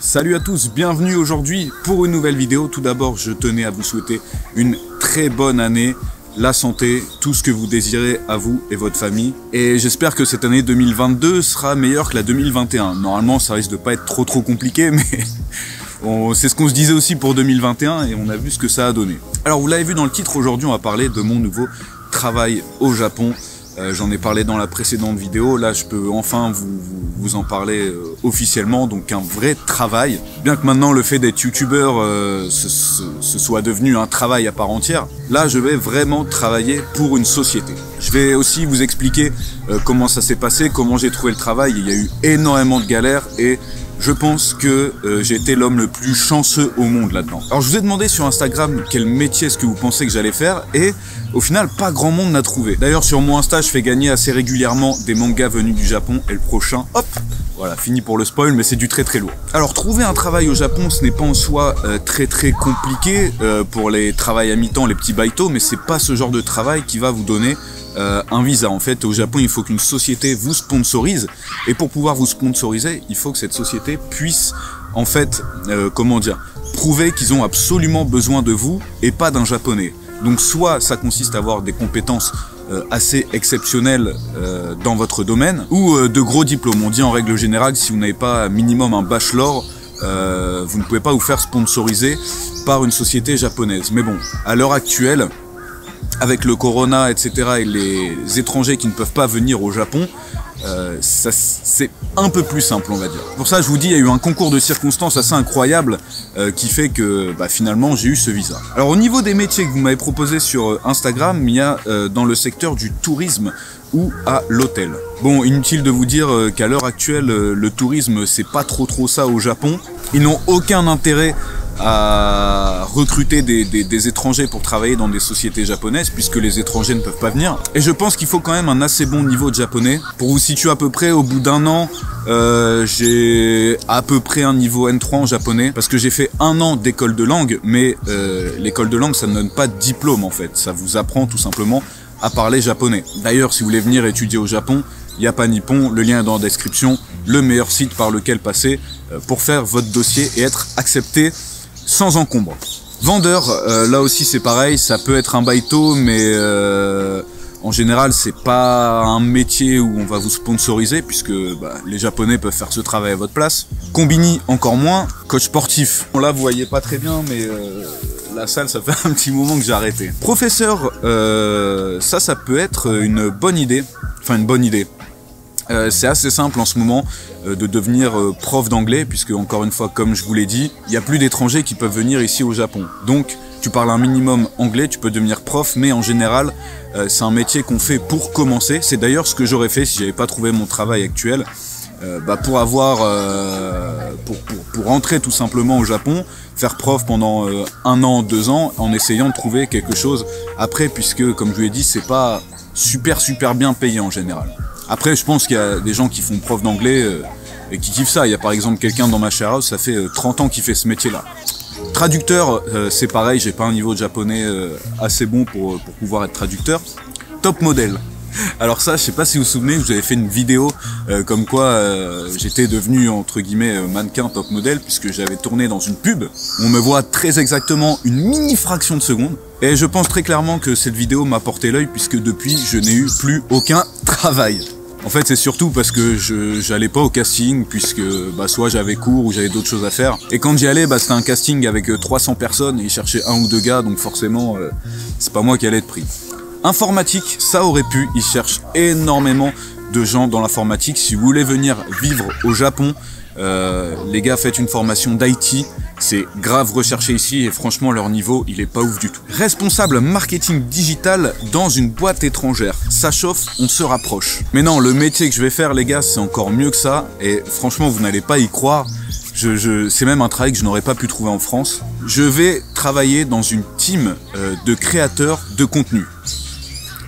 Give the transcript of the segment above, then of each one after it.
Salut à tous, bienvenue aujourd'hui pour une nouvelle vidéo. Tout d'abord, je tenais à vous souhaiter une très bonne année, la santé, tout ce que vous désirez à vous et votre famille. Et j'espère que cette année 2022 sera meilleure que la 2021. Normalement, ça risque de pas être trop compliqué, mais c'est ce qu'on se disait aussi pour 2021 et on a vu ce que ça a donné. Alors, vous l'avez vu dans le titre, aujourd'hui, on va parler de mon nouveau travail au Japon. J'en ai parlé dans la précédente vidéo, là je peux enfin vous en parler officiellement, donc un vrai travail. Bien que maintenant le fait d'être youtubeur ce soit devenu un travail à part entière, là je vais vraiment travailler pour une société. Je vais aussi vous expliquer comment ça s'est passé, comment j'ai trouvé le travail. Il y a eu énormément de galères et je pense que j'ai été l'homme le plus chanceux au monde là-dedans. Alors je vous ai demandé sur Instagram quel métier est-ce que vous pensez que j'allais faire et au final pas grand monde n'a trouvé. D'ailleurs sur mon Insta je fais gagner assez régulièrement des mangas venus du Japon et le prochain, hop, voilà, fini pour le spoil, mais c'est du très lourd. Alors trouver un travail au Japon ce n'est pas en soi très compliqué pour les travails à mi-temps, les petits baitos, mais c'est pas ce genre de travail qui va vous donner un visa. En fait, au Japon, il faut qu'une société vous sponsorise, et pour pouvoir vous sponsoriser, il faut que cette société puisse, en fait, prouver qu'ils ont absolument besoin de vous et pas d'un japonais. Donc soit ça consiste à avoir des compétences assez exceptionnelles dans votre domaine, ou de gros diplômes. On dit en règle générale, si vous n'avez pas minimum un bachelor, vous ne pouvez pas vous faire sponsoriser par une société japonaise. Mais bon, à l'heure actuelle, avec le corona, etc., et les étrangers qui ne peuvent pas venir au Japon, c'est un peu plus simple, on va dire. Pour ça, je vous dis, il y a eu un concours de circonstances assez incroyable qui fait que finalement, j'ai eu ce visa. Alors, au niveau des métiers que vous m'avez proposés sur Instagram, il y a dans le secteur du tourisme ou à l'hôtel. Bon, inutile de vous dire qu'à l'heure actuelle, le tourisme, c'est pas trop ça au Japon. Ils n'ont aucun intérêt à recruter des étrangers pour travailler dans des sociétés japonaises puisque les étrangers ne peuvent pas venir. Et je pense qu'il faut quand même un assez bon niveau de japonais. Pour vous situer à peu près, au bout d'un an, j'ai à peu près un niveau N3 en japonais parce que j'ai fait un an d'école de langue, mais l'école de langue ça ne donne pas de diplôme en fait, ça vous apprend tout simplement à parler japonais. D'ailleurs, si vous voulez venir étudier au Japon, Japan Nippon, le lien est dans la description, le meilleur site par lequel passer pour faire votre dossier et être accepté sans encombre. Vendeur, là aussi c'est pareil, ça peut être un baito, mais en général c'est pas un métier où on va vous sponsoriser puisque les japonais peuvent faire ce travail à votre place. Combini encore moins. Coach sportif, bon, là vous voyez pas très bien, mais la salle ça fait un petit moment que j'ai arrêté. Professeur, ça peut être une bonne idée, enfin une bonne idée. C'est assez simple en ce moment de devenir prof d'anglais puisque, encore une fois, comme je vous l'ai dit, il n'y a plus d'étrangers qui peuvent venir ici au Japon. Donc, tu parles un minimum anglais, tu peux devenir prof, mais en général, c'est un métier qu'on fait pour commencer. C'est d'ailleurs ce que j'aurais fait si j'avais pas trouvé mon travail actuel. Pour rentrer tout simplement au Japon, faire prof pendant 1 an, 2 ans, en essayant de trouver quelque chose après, puisque, comme je vous l'ai dit, c'est pas super bien payé en général. Après, je pense qu'il y a des gens qui font prof d'anglais et qui kiffent ça. Il y a par exemple quelqu'un dans ma share house, ça fait 30 ans qu'il fait ce métier-là. Traducteur, c'est pareil, j'ai pas un niveau de japonais assez bon pour pouvoir être traducteur. Top modèle. Alors ça, je sais pas si vous vous souvenez, je vous avais fait une vidéo comme quoi j'étais devenu entre guillemets mannequin top modèle puisque j'avais tourné dans une pub. On me voit très exactement une mini fraction de seconde. Et je pense très clairement que cette vidéo m'a porté l'œil puisque depuis, je n'ai eu plus aucun travail. En fait, c'est surtout parce que j'allais pas au casting puisque soit j'avais cours ou j'avais d'autres choses à faire. Et quand j'y allais, c'était un casting avec 300 personnes et ils cherchaient 1 ou 2 gars, donc forcément, c'est pas moi qui allais être pris. Informatique, ça aurait pu, ils cherchent énormément de gens dans l'informatique. Si vous voulez venir vivre au Japon, les gars, faites une formation d'IT, c'est grave recherché ici et franchement leur niveau il est pas ouf du tout. Responsable marketing digital dans une boîte étrangère, ça chauffe, on se rapproche. Mais non, le métier que je vais faire les gars c'est encore mieux que ça et franchement vous n'allez pas y croire. C'est même un travail que je n'aurais pas pu trouver en France. Je vais travailler dans une team de créateurs de contenu.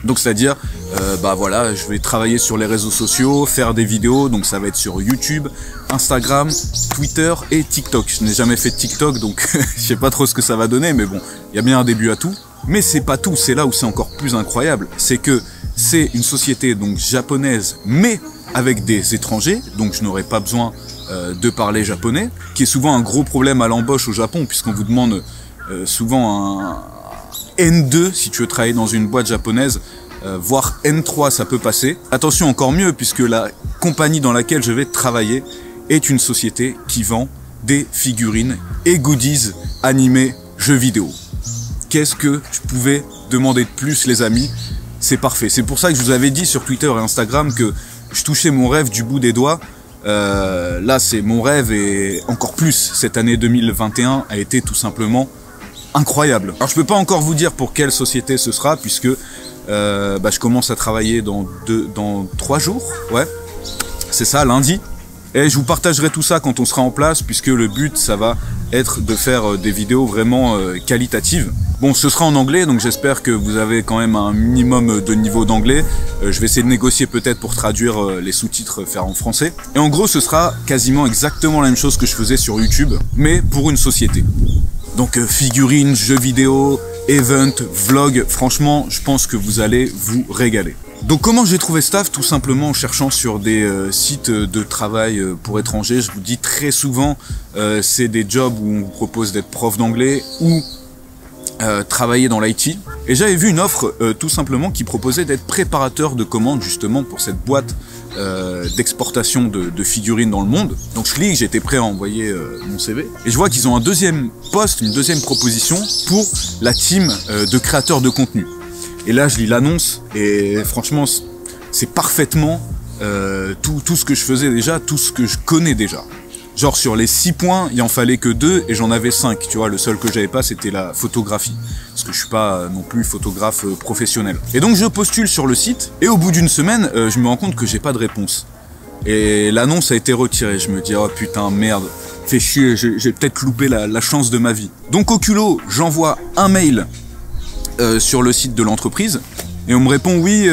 Donc c'est-à-dire, je vais travailler sur les réseaux sociaux, faire des vidéos, donc ça va être sur YouTube, Instagram, Twitter et TikTok. Je n'ai jamais fait de TikTok, donc je sais pas trop ce que ça va donner, mais bon, il y a bien un début à tout. Mais c'est pas tout, c'est là où c'est encore plus incroyable, c'est que c'est une société donc japonaise, mais avec des étrangers, donc je n'aurai pas besoin de parler japonais, qui est souvent un gros problème à l'embauche au Japon, puisqu'on vous demande souvent un N2 si tu veux travailler dans une boîte japonaise, voire N3 ça peut passer. Attention, encore mieux, puisque la compagnie dans laquelle je vais travailler est une société qui vend des figurines et goodies animés jeux vidéo. Qu'est-ce que je pouvais demander de plus, les amis? C'est parfait. C'est pour ça que je vous avais dit sur Twitter et Instagram que je touchais mon rêve du bout des doigts. Là, c'est mon rêve, et encore plus, cette année 2021 a été tout simplement incroyable. Alors, je peux pas encore vous dire pour quelle société ce sera, puisque je commence à travailler dans 3 jours. Ouais, c'est ça, lundi. Et je vous partagerai tout ça quand on sera en place, puisque le but, ça va être de faire des vidéos vraiment qualitatives. Bon, ce sera en anglais, donc j'espère que vous avez quand même un minimum de niveau d'anglais. Je vais essayer de négocier peut-être pour traduire les sous-titres, faire en français. Et en gros, ce sera quasiment exactement la même chose que je faisais sur YouTube, mais pour une société. Donc figurines, jeux vidéo, event, vlog, franchement, je pense que vous allez vous régaler. Donc comment j'ai trouvé ce taf? Tout simplement en cherchant sur des sites de travail pour étrangers. Je vous dis très souvent, c'est des jobs où on vous propose d'être prof d'anglais ou travailler dans l'IT. Et j'avais vu une offre tout simplement qui proposait d'être préparateur de commandes justement pour cette boîte d'exportation de figurines dans le monde. Donc je clique, j'étais prêt à envoyer mon CV. Et je vois qu'ils ont un deuxième poste, une deuxième proposition pour la team de créateurs de contenu. Et là, je lis l'annonce et franchement, c'est parfaitement tout ce que je faisais déjà, tout ce que je connais déjà. Genre sur les 6 points, il en fallait que 2 et j'en avais 5. Tu vois, le seul que j'avais pas, c'était la photographie. Parce que je suis pas non plus photographe professionnel. Et donc je postule sur le site et au bout d'une semaine, je me rends compte que j'ai pas de réponse. Et l'annonce a été retirée. Je me dis, oh putain, merde, fais chier, j'ai peut-être loupé la chance de ma vie. Donc au culot, j'envoie un mail sur le site de l'entreprise et on me répond oui,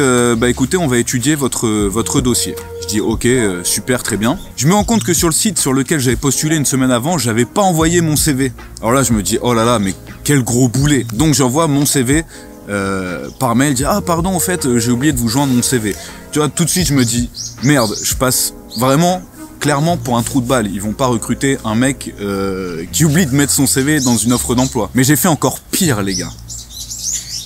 écoutez, on va étudier votre dossier. Je dis ok, super, très bien. Je me rends compte que sur le site sur lequel j'avais postulé une semaine avant, j'avais pas envoyé mon CV. Alors là je me dis oh là là, mais quel gros boulet. Donc j'envoie mon CV par mail, je dis ah pardon, en fait j'ai oublié de vous joindre mon CV. Tu vois, tout de suite je me dis merde, je passe vraiment clairement pour un trou de balle. Ils vont pas recruter un mec qui oublie de mettre son CV dans une offre d'emploi. Mais j'ai fait encore pire, les gars.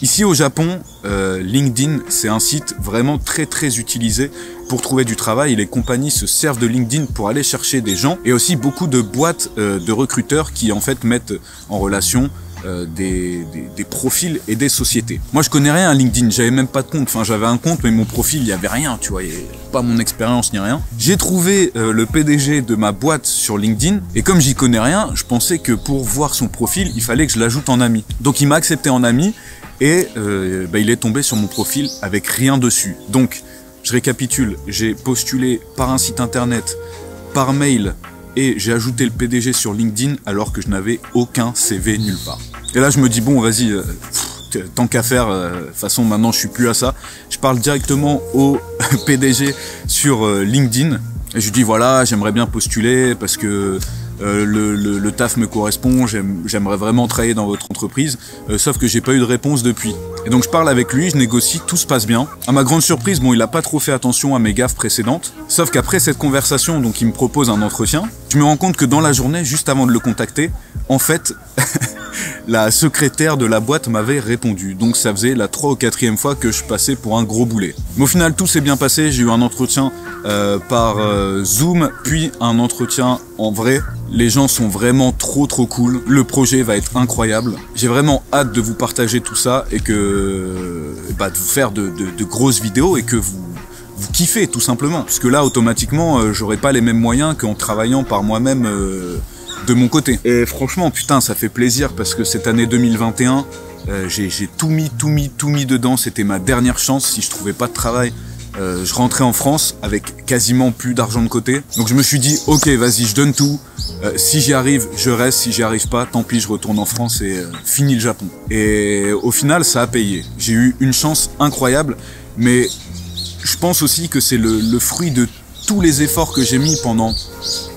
Ici au Japon, LinkedIn, c'est un site vraiment très très utilisé pour trouver du travail, et les compagnies se servent de LinkedIn pour aller chercher des gens, et aussi beaucoup de boîtes de recruteurs qui en fait mettent en relation des profils et des sociétés. Moi je connais rien à LinkedIn, j'avais même pas de compte, enfin j'avais un compte mais mon profil il y avait rien, tu vois, il y avait pas mon expérience ni rien. J'ai trouvé le PDG de ma boîte sur LinkedIn, et comme j'y connais rien, je pensais que pour voir son profil, il fallait que je l'ajoute en ami. Donc il m'a accepté en ami, et il est tombé sur mon profil avec rien dessus. Donc je récapitule, j'ai postulé par un site internet, par mail, et j'ai ajouté le PDG sur LinkedIn alors que je n'avais aucun CV nulle part. Et là je me dis bon vas-y, tant qu'à faire, de toute façon maintenant je suis plus à ça. Je parle directement au PDG sur LinkedIn et je lui dis voilà, j'aimerais bien postuler parce que le taf me correspond, j'aimerais vraiment travailler dans votre entreprise, sauf que j'ai pas eu de réponse depuis. Et donc je parle avec lui, je négocie, tout se passe bien. À ma grande surprise, bon, il a pas trop fait attention à mes gaffes précédentes, sauf qu'après cette conversation, donc il me propose un entretien, je me rends compte que dans la journée, juste avant de le contacter, en fait, la secrétaire de la boîte m'avait répondu. Donc ça faisait la 3e ou 4e fois que je passais pour un gros boulet. Mais au final, tout s'est bien passé, j'ai eu un entretien par Zoom, puis un entretien en vrai. Les gens sont vraiment trop cool, le projet va être incroyable. J'ai vraiment hâte de vous partager tout ça et que de vous faire de grosses vidéos et que vous kiffez tout simplement. Parce que là, automatiquement, j'aurai pas les mêmes moyens qu'en travaillant par moi-même de mon côté. Et franchement, putain, ça fait plaisir parce que cette année 2021, j'ai tout mis dedans. C'était ma dernière chance si je trouvais pas de travail. Je rentrais en France avec quasiment plus d'argent de côté. Donc je me suis dit, ok, vas-y, je donne tout. Si j'y arrive, je reste. Si j'y arrive pas, tant pis, je retourne en France et fini le Japon. Et au final, ça a payé. J'ai eu une chance incroyable, mais je pense aussi que c'est le fruit de tous les efforts que j'ai mis pendant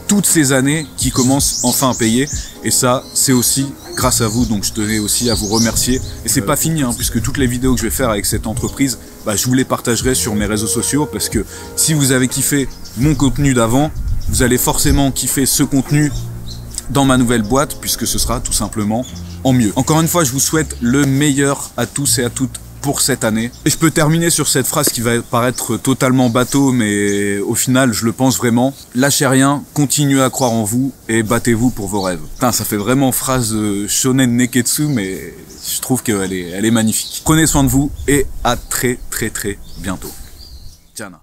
toutes ces années qui commencent enfin à payer. Et ça, c'est aussi grâce à vous, donc je tenais aussi à vous remercier. Et c'est pas fini, hein, puisque toutes les vidéos que je vais faire avec cette entreprise, je vous les partagerai sur mes réseaux sociaux, parce que si vous avez kiffé mon contenu d'avant, vous allez forcément kiffer ce contenu dans ma nouvelle boîte, puisque ce sera tout simplement en mieux. Encore une fois, je vous souhaite le meilleur à tous et à toutes pour cette année. Et je peux terminer sur cette phrase qui va paraître totalement bateau, mais au final, je le pense vraiment. Lâchez rien, continuez à croire en vous et battez-vous pour vos rêves. Putain, ça fait vraiment phrase shonen neketsu, mais je trouve qu'elle est magnifique. Prenez soin de vous et à très bientôt. Tiana.